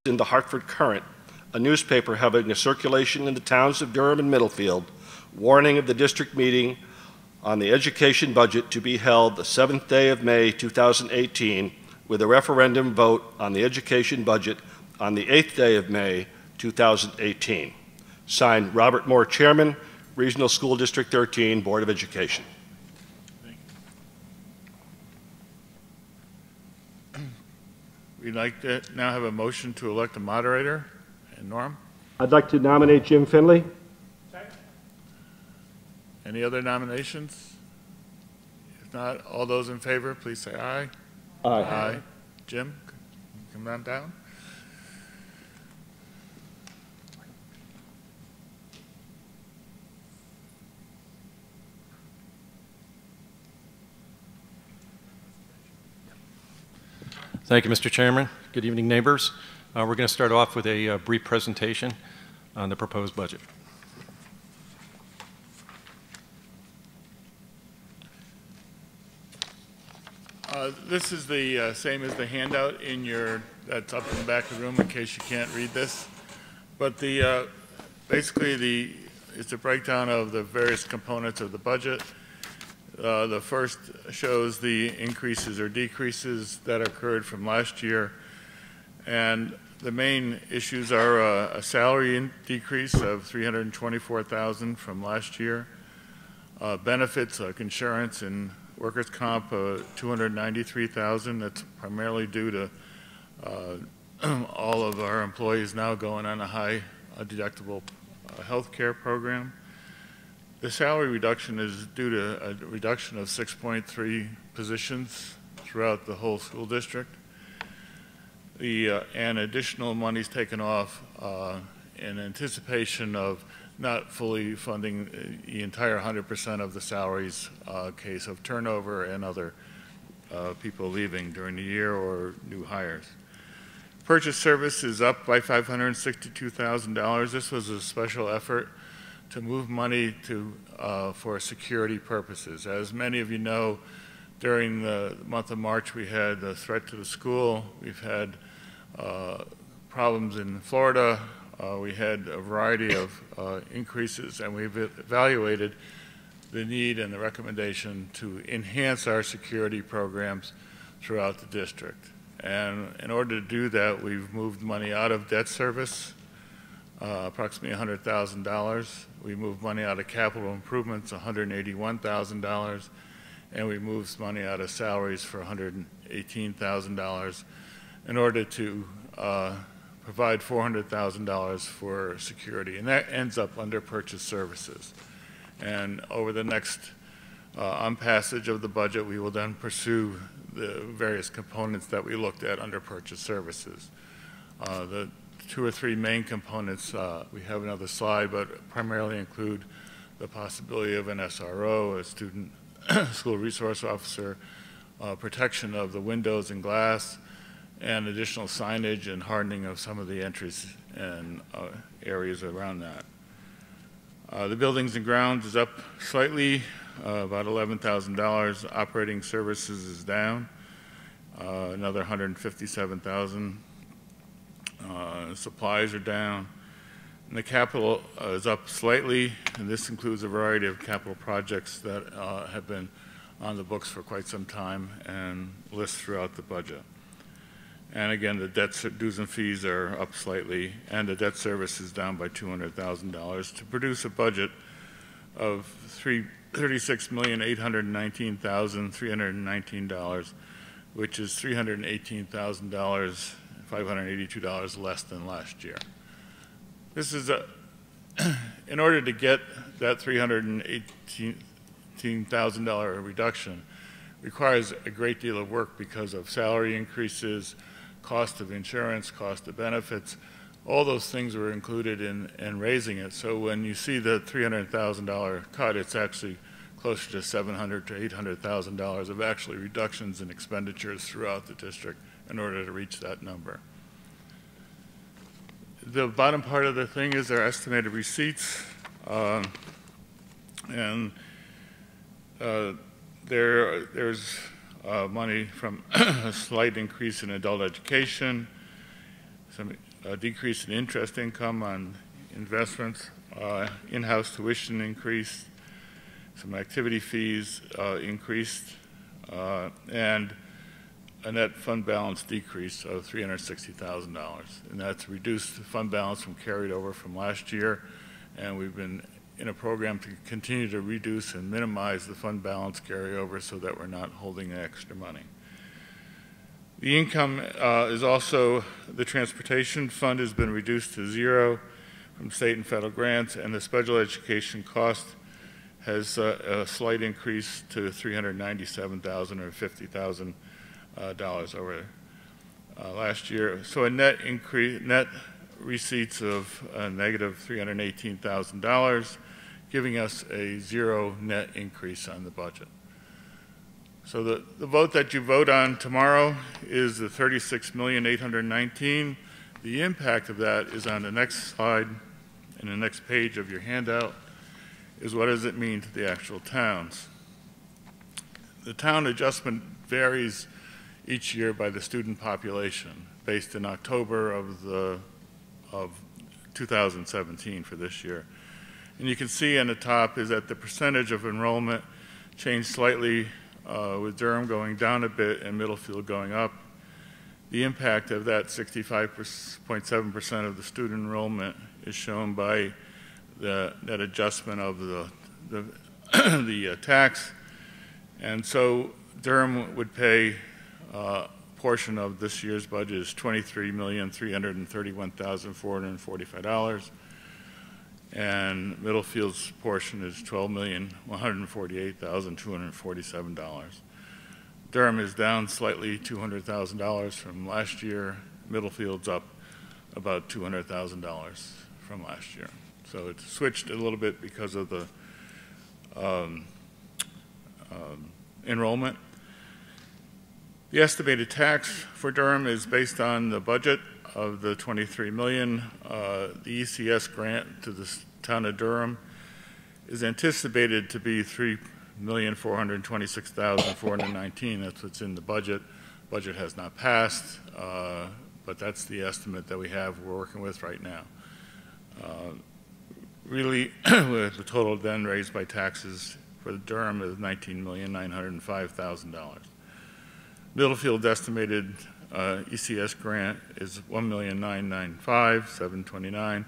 in the Hartford Courant, a newspaper having a circulation in the towns of Durham and Middlefield, warning of the district meeting on the education budget to be held the 7th day of May 2018 with a referendum vote on the education budget on the 8th day of May 2018. Signed, Robert Moore, Chairman, Regional School District 13, Board of Education. We'd like to now have a motion to elect a moderator. And Norm? I'd like to nominate Jim Finley. Second. Any other nominations? If not, all those in favor, please say aye. Aye. Aye. Jim, come on down. Thank you, Mr. Chairman. Good evening, neighbors. We're going to start off with a brief presentation on the proposed budget. This is the same as the handout in that's up in the back of the room in case you can't read this. But basically it's a breakdown of the various components of the budget. The first shows the increases or decreases that occurred from last year. And the main issues are a salary decrease of $324,000 from last year, benefits like insurance and workers' comp, $293,000. That's primarily due to all of our employees now going on a high deductible health care program. The salary reduction is due to a reduction of 6.3 positions throughout the whole school district. And additional money is taken off in anticipation of not fully funding the entire 100% of the salaries case of turnover and other people leaving during the year or new hires. Purchase service is up by $562,000. This was a special effort to move money for security purposes. As many of you know, during the month of March, we had a threat to the school. We've had problems in Florida. We had a variety of increases, and we've evaluated the need and the recommendation to enhance our security programs throughout the district. And in order to do that, we've moved money out of debt service, approximately $100,000. We moved money out of capital improvements, $181,000, and we moved money out of salaries for $118,000 in order to provide $400,000 for security, and that ends up under purchase services. And over the next on passage of the budget, we will then pursue the various components that we looked at under purchase services. The 2 or 3 main components, we have another slide, but primarily include the possibility of an SRO, a student school resource officer, protection of the windows and glass, and additional signage and hardening of some of the entries and areas around that. The buildings and grounds is up slightly, about $11,000. Operating services is down, another $157,000. Supplies are down. And the capital is up slightly, and this includes a variety of capital projects that have been on the books for quite some time and lists throughout the budget. And again, the debt dues and fees are up slightly, and the debt service is down by $200,000 to produce a budget of $36,819,319, which is $318,582 less than last year. This is in order to get that $318,000 reduction requires a great deal of work because of salary increases, cost of insurance, cost of benefits. All those things were included in raising it. So when you see the $300,000 cut, it's actually closer to $700,000 to $800,000 of actually reductions in expenditures throughout the district in order to reach that number. The bottom part of the thing is our estimated receipts, there's money from a slight increase in adult education, some a decrease in interest income on investments, in-house tuition increased, some activity fees increased, and a net fund balance decrease of $360,000. And that's reduced the fund balance from carried over from last year, and we've been in a program to continue to reduce and minimize the fund balance carryover so that we're not holding extra money. The income is also, the transportation fund has been reduced to zero from state and federal grants, and the special education cost has a slight increase to $397,000 or $50,000 over last year. So a net increase, net receipts of negative $318,000, giving us a zero net increase on the budget. So the vote that you vote on tomorrow is the $36,819,000. The impact of that is on the next slide and the next page of your handout, is what does it mean to the actual towns. The town adjustment varies each year by the student population, based in October of 2017 for this year. And you can see on the top is that the percentage of enrollment changed slightly with Durham going down a bit and Middlefield going up. The impact of that 65.7% of the student enrollment is shown by that adjustment of the tax. And so Durham would pay a portion of this year's budget is $23,331,445, and Mittelfield's portion is $12,148,247. Durham is down slightly, $200,000 from last year. Mittelfield's up about $200,000 from last year. So it's switched a little bit because of the enrollment. The estimated tax for Durham is based on the budget of the $23 million. The ECS grant to the town of Durham is anticipated to be $3,426,419. That's what's in the budget. Budget has not passed, but that's the estimate that we have we're working with right now. Really, with the total then raised by taxes for Durham is $19,905,000. Middlefield estimated ECS grant is $1,995,729,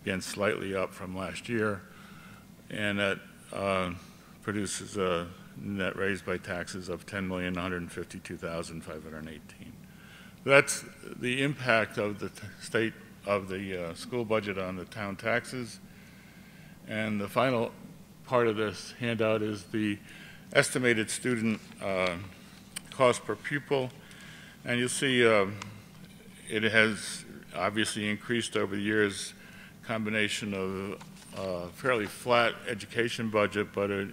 again slightly up from last year, and that produces a net raised by taxes of $10,152,518. That's the impact of the state of the school budget on the town taxes. And the final part of this handout is the estimated student cost per pupil. And you'll see it has obviously increased over the years, combination of fairly flat education budget, but a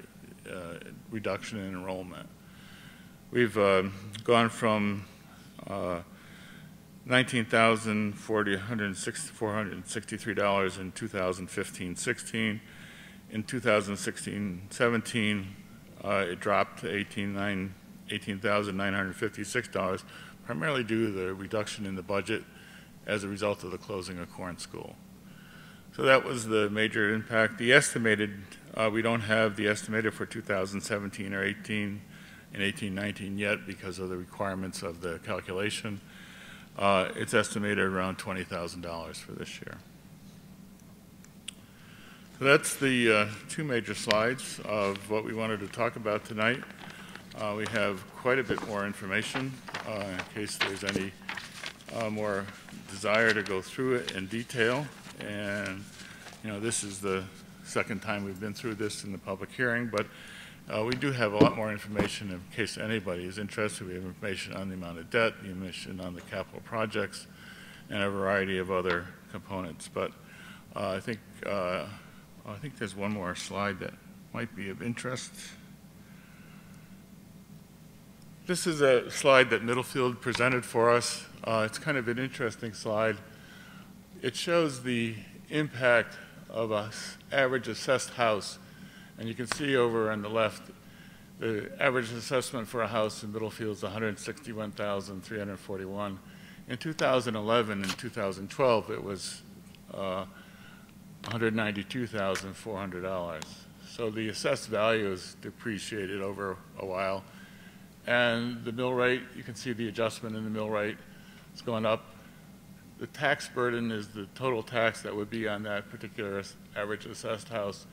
reduction in enrollment. We've gone from $19,463 in 2015-16. In 2016-17, it dropped to $18,956, primarily due to the reduction in the budget as a result of the closing of Corn School. So that was the major impact. The estimated, we don't have the estimated for 2017 or 18 and 18-19 yet because of the requirements of the calculation. It's estimated around $20,000 for this year. So that's the two major slides of what we wanted to talk about tonight. We have quite a bit more information in case there's any more desire to go through it in detail. And you know, this is the second time we've been through this in the public hearing, but we do have a lot more information in case anybody is interested. We have information on the amount of debt, the information on the capital projects, and a variety of other components. But I think there's one more slide that might be of interest. This is a slide that Middlefield presented for us. It's kind of an interesting slide. It shows the impact of an average assessed house. And you can see over on the left, the average assessment for a house in Middlefield is $161,341. In 2011 and 2012, it was $192,400. So the assessed value is depreciated over a while. And the mill rate, you can see the adjustment in the mill rate. It's going up. The tax burden is the total tax that would be on that particular average assessed house.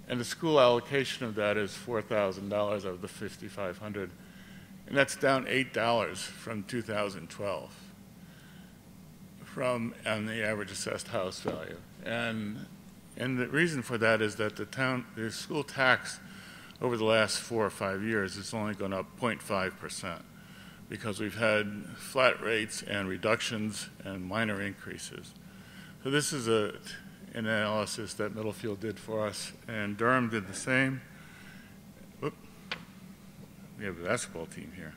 And the school allocation of that is $4,000 of the $5,500. And that's down $8 from 2012 on the average assessed house value. And the reason for that is that the school tax over the last 4 or 5 years has only gone up 0.5%. Because we've had flat rates and reductions and minor increases. So this is an analysis that Middlefield did for us, and Durham did the same. Oop. We have a basketball team here.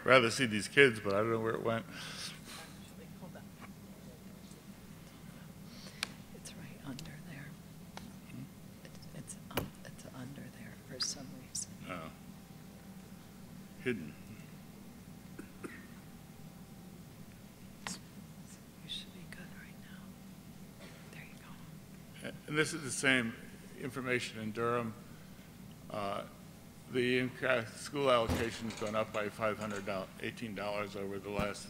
Rather see these kids, but I don't know where it went. Hidden. You should be good right now. There you go. And this is the same information in Durham. The school allocation has gone up by $518 over the last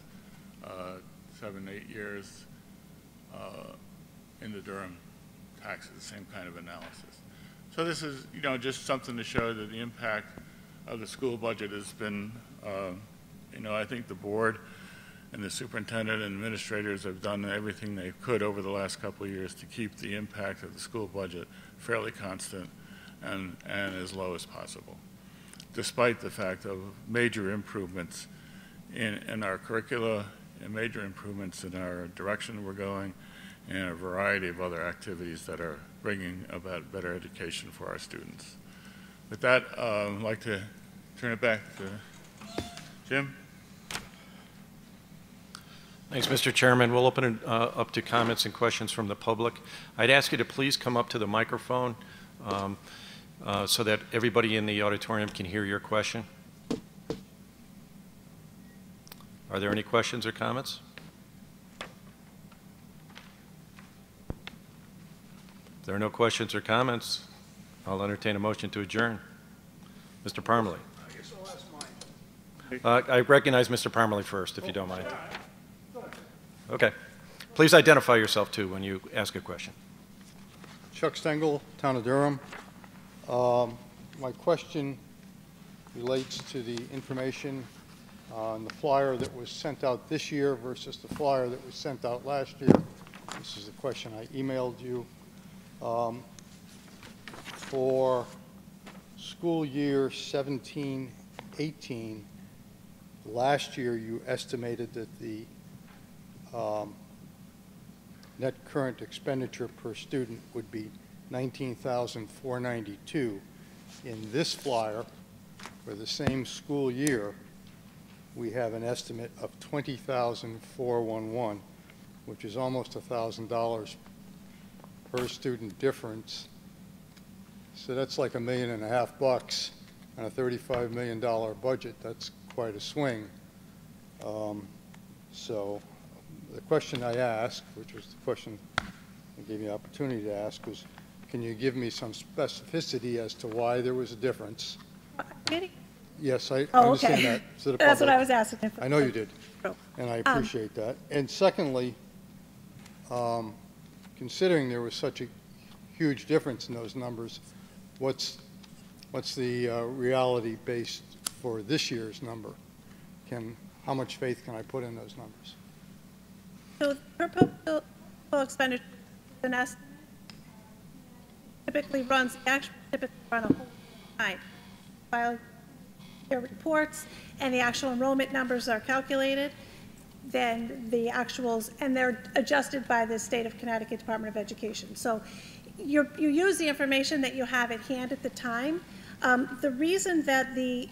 7, 8 years in the Durham taxes, the same kind of analysis. So this is, just something to show that the impact of the school budget has been, I think the board and the superintendent and administrators have done everything they could over the last couple of years to keep the impact of the school budget fairly constant and as low as possible, despite the fact of major improvements in our curricula and major improvements in our direction we're going and a variety of other activities that are bringing about better education for our students. With that, I'd like to turn it back to Jim. Thanks, Mr. Chairman. We'll open it up to comments and questions from the public. I'd ask you to please come up to the microphone so that everybody in the auditorium can hear your question. Are there any questions or comments? If there are no questions or comments, I'll entertain a motion to adjourn. Mr. Parmalee. I guess I'll ask mine. I recognize Mr. Parmalee first, if you don't mind. Okay. Please identify yourself, too, when you ask a question. Chuck Stengel, Town of Durham. My question relates to the information on the flyer that was sent out this year versus the flyer that was sent out last year. This is the question I emailed you. For school year 17-18, last year you estimated that the net current expenditure per student would be $19,492. In this flyer, for the same school year, we have an estimate of $20,411, which is almost $1,000 per student difference. So that's like $1.5 million on a $35 million budget. That's quite a swing. So the question I asked, which was the question I gave you the opportunity to ask, was, can you give me some specificity as to why there was a difference? Really? Yes, I Oh, understand okay. that. To the That's what public. I was asking. I know you did, Oh. and I appreciate that. And secondly, considering there was such a huge difference in those numbers, what's the reality based for this year's number? How much faith can I put in those numbers? So proposal expenditure typically runs a whole time. File their reports and the actual enrollment numbers are calculated, then the actuals, and they're adjusted by the State of Connecticut Department of Education. So you use the information that you have at hand at the time. The reason that the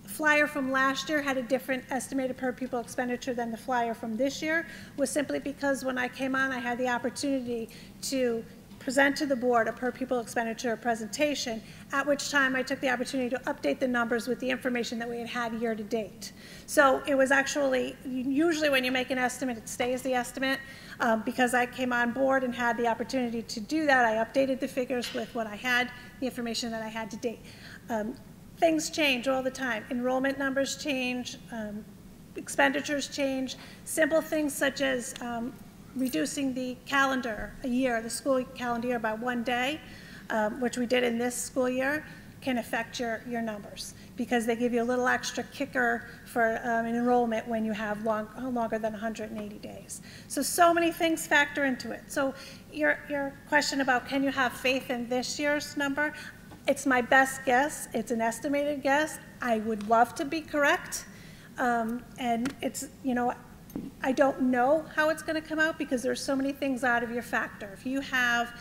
flyer from last year had a different estimated per pupil expenditure than the flyer from this year was simply because when I came on, I had the opportunity to present to the board a per pupil expenditure presentation, at which time I took the opportunity to update the numbers with the information that we had year to date. So it was actually, usually when you make an estimate, it stays the estimate. Because I came on board and had the opportunity to do that, I updated the figures with what I had, the information that I had to date. Things change all the time. Enrollment numbers change, expenditures change, simple things such as reducing the calendar a year, the school calendar year by 1 day, which we did in this school year, can affect your numbers because they give you a little extra kicker for an enrollment when you have longer than 180 days. So many things factor into it. So your question about can you have faith in this year's number, it's my best guess. It's an estimated guess. I would love to be correct. And it's, you know, I don't know how it's going to come out because there's so many things out of your factor. If you have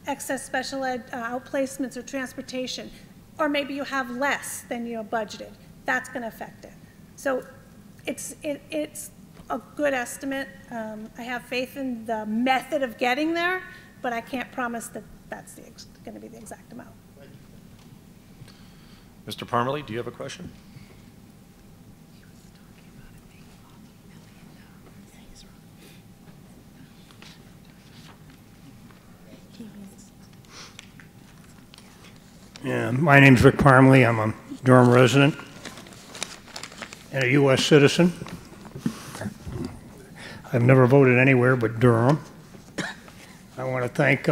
excess special ed outplacements or transportation, or maybe you have less than you budgeted, that's going to affect it. So it's a good estimate. I have faith in the method of getting there, but I can't promise that that's going to be the exact amount. Mr. Parmalee, do you have a question? Yeah, my name's Rick Parmalee. I'm a Durham resident and a U.S. citizen. I've never voted anywhere but Durham. I want to thank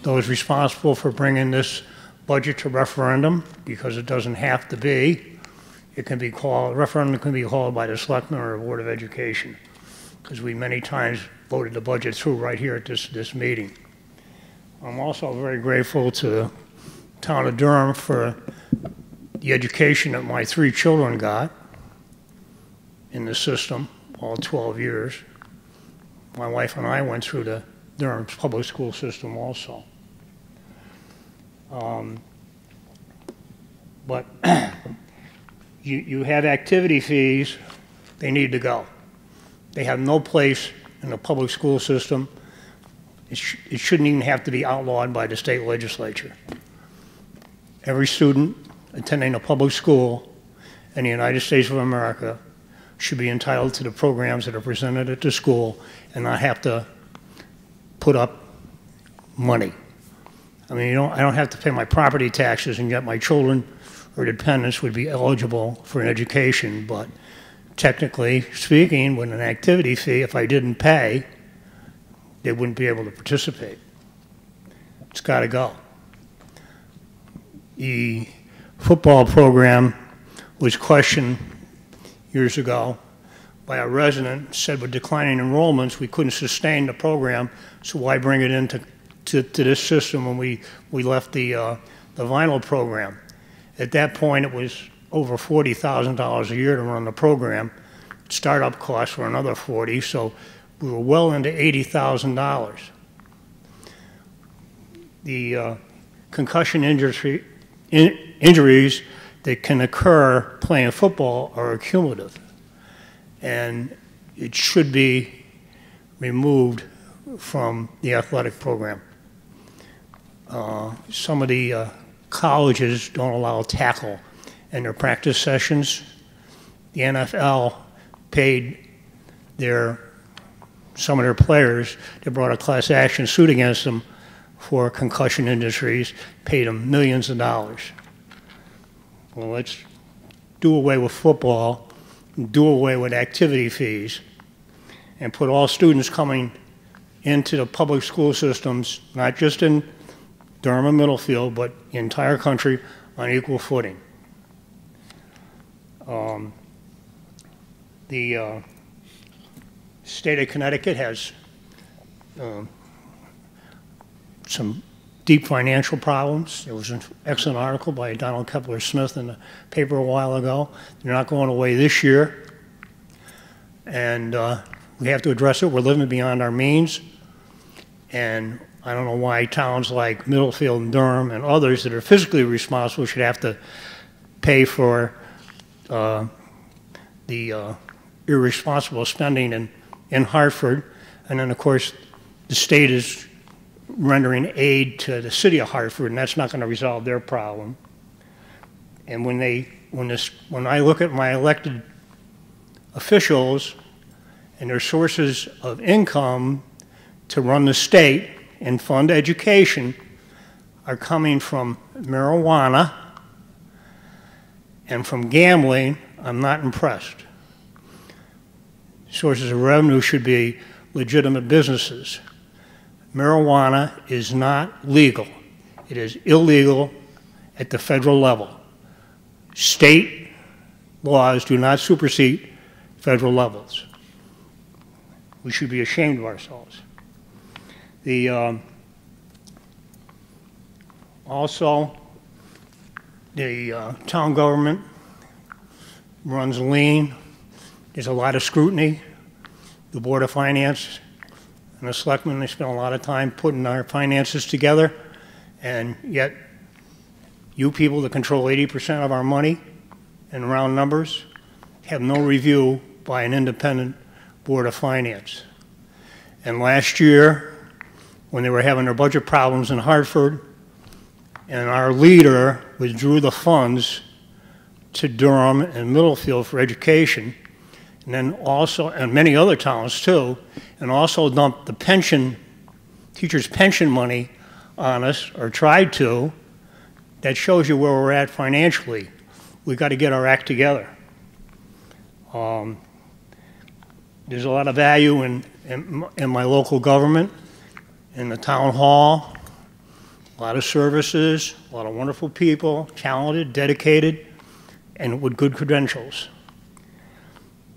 those responsible for bringing this budget to referendum because it doesn't have to be. It can be called, referendum can be called by the Selectmen or the Board of Education because we many times voted the budget through right here at this meeting. I'm also very grateful to the town of Durham for the education that my 3 children got in the system, all 12 years. My wife and I went through the Durham public school system also. But you have activity fees, they need to go. They have no place in the public school system. It shouldn't even have to be outlawed by the state legislature. Every student attending a public school in the United States of America should be entitled to the programs that are presented at the school and not have to put up money. I mean, I don't have to pay my property taxes, and yet my children or dependents would be eligible for an education. But technically speaking, with an activity fee, if I didn't pay, they wouldn't be able to participate. It's got to go. The football program was questioned years ago by a resident, said with declining enrollments we couldn't sustain the program, so why bring it into this system when we left the vinyl program. At that point it was over $40,000 a year to run the program. Startup costs were another $40,000, so we were well into $80,000. The concussion injuries that can occur playing football are accumulative, and it should be removed from the athletic program. Some of the colleges don't allow tackle in their practice sessions. The NFL paid some of their players, they brought a class action suit against them for concussion injuries, paid them millions of dollars. Well, let's do away with football, do away with activity fees, and put all students coming into the public school systems, not just in Durham and Middlefield, but the entire country, on equal footing. The state of Connecticut has some deep financial problems. There was an excellent article by Donald Kepler Smith in the paper a while ago. They're not going away this year, and we have to address it. We're living beyond our means, and I don't know why towns like Middlefield and Durham and others that are fiscally responsible should have to pay for the irresponsible spending in Hartford. And then, of course, the state is rendering aid to the city of Hartford, and that's not going to resolve their problem. And when I look at my elected officials and their sources of income to run the state and fund education are coming from marijuana and from gambling, I'm not impressed. Sources of revenue should be legitimate businesses. Marijuana is not legal. It is illegal at the federal level. State laws do not supersede federal levels. We should be ashamed of ourselves. Also, the town government runs lean. There's a lot of scrutiny. The Board of Finance and the selectmen, they spend a lot of time putting our finances together, and yet you people that control 80% of our money in round numbers have no review by an independent Board of Finance. And last year, when they were having their budget problems in Hartford, and our leader withdrew the funds to Durham and Middlefield for education, and then also, and many other towns too, and also dumped the teachers' pension money on us, or tried to. That shows you where we're at financially. We've got to get our act together. There's a lot of value in my local government, in the town hall, a lot of services, a lot of wonderful people, talented, dedicated, and with good credentials.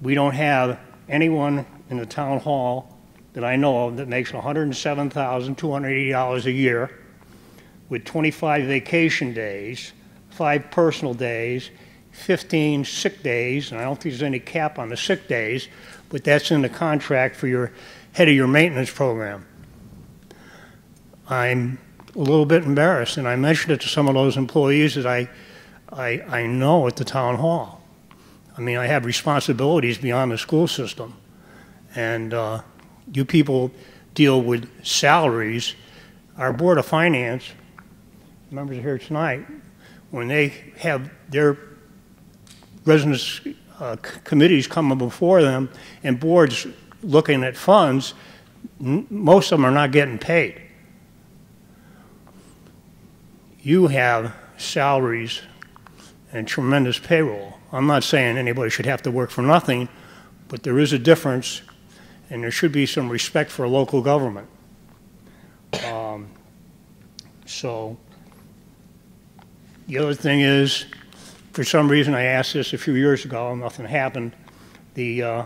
We don't have anyone in the town hall that I know of that makes $107,280 a year with 25 vacation days, 5 personal days, 15 sick days, and I don't think there's any cap on the sick days, but that's in the contract for your head of your maintenance program. I'm a little bit embarrassed, and I mentioned it to some of those employees that I know at the town hall. I mean, I have responsibilities beyond the school system, and you people deal with salaries. Our Board of Finance, members are here tonight, when they have their residents committees coming before them and boards looking at funds, most of them are not getting paid. You have salaries and tremendous payroll. I'm not saying anybody should have to work for nothing, but there is a difference, and there should be some respect for local government. So the other thing is, for some reason I asked this a few years ago, and nothing happened. The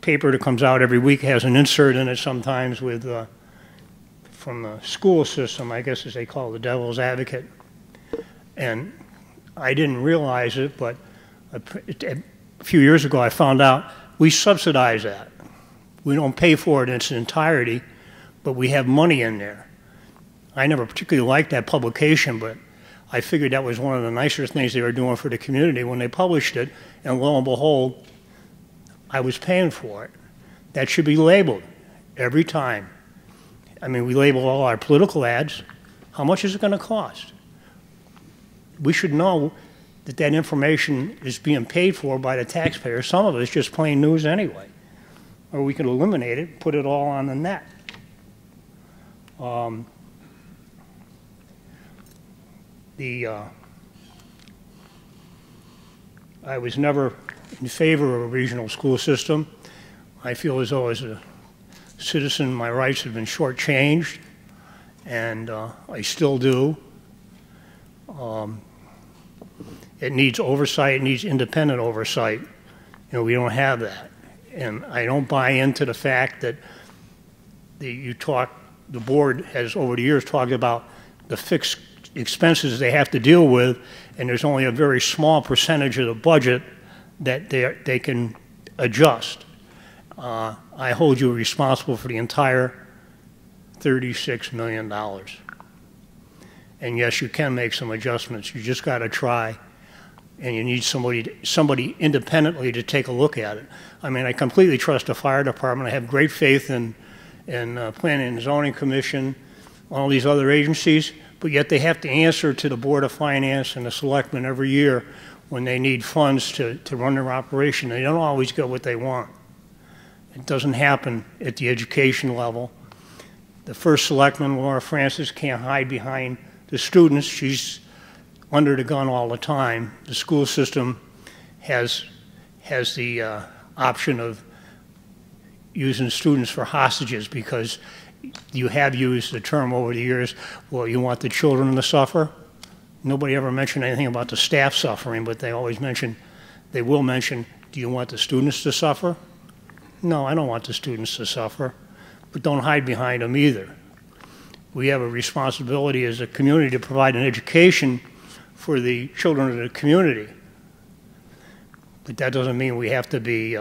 paper that comes out every week has an insert in it sometimes with from the school system, I guess as they call it, the devil's advocate. And I didn't realize it, but a few years ago I found out we subsidize that. We don't pay for it in its entirety, but we have money in there. I never particularly liked that publication, but I figured that was one of the nicer things they were doing for the community when they published it, and lo and behold, I was paying for it. That should be labeled every time. I mean, we label all our political ads. How much is it going to cost? We should know that that information is being paid for by the taxpayer. Some of it is just plain news anyway. Or we could eliminate it, put it all on the net. I was never in favor of a regional school system. I feel as though as a citizen my rights have been shortchanged, and I still do. It needs oversight, it needs independent oversight. You know, we don't have that. And I don't buy into the fact that the board has over the years talked about the fixed expenses they have to deal with, and there's only a very small percentage of the budget that they can adjust. I hold you responsible for the entire $36 million. And yes, you can make some adjustments. You just got to try, and you need somebody independently to take a look at it. I mean, I completely trust the fire department. I have great faith in and Planning and Zoning Commission, all these other agencies, but yet they have to answer to the Board of Finance and the Selectmen every year when they need funds to run their operation. They don't always get what they want. It doesn't happen at the education level. The first selectman, Laura Francis, can't hide behind the students. She's under the gun all the time. The school system has the option of using students for hostages because you have used the term over the years, well, you want the children to suffer. Nobody ever mentioned anything about the staff suffering, but they always mention, they will mention, do you want the students to suffer? No, I don't want the students to suffer, but don't hide behind them either. We have a responsibility as a community to provide an education for the children of the community. But that doesn't mean we have to be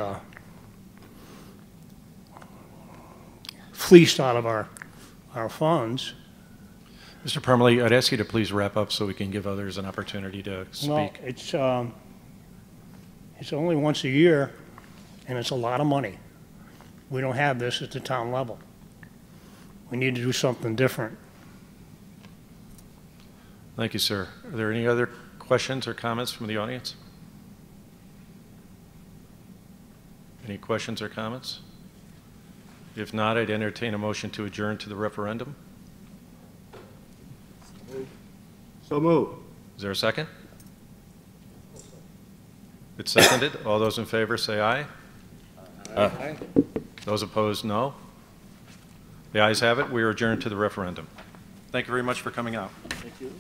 fleeced out of our funds. Mr. Parmalee, I'd ask you to please wrap up so we can give others an opportunity to speak. Well, it's only once a year, and it's a lot of money. We don't have this at the town level. We need to do something different. Thank you, sir. Are there any other questions or comments from the audience? Any questions or comments? If not, I'd entertain a motion to adjourn to the referendum. So moved. Is there a second? It's seconded. All those in favor say aye. Aye. Those opposed, no. The ayes have it. We are adjourned to the referendum. Thank you very much for coming out. Thank you.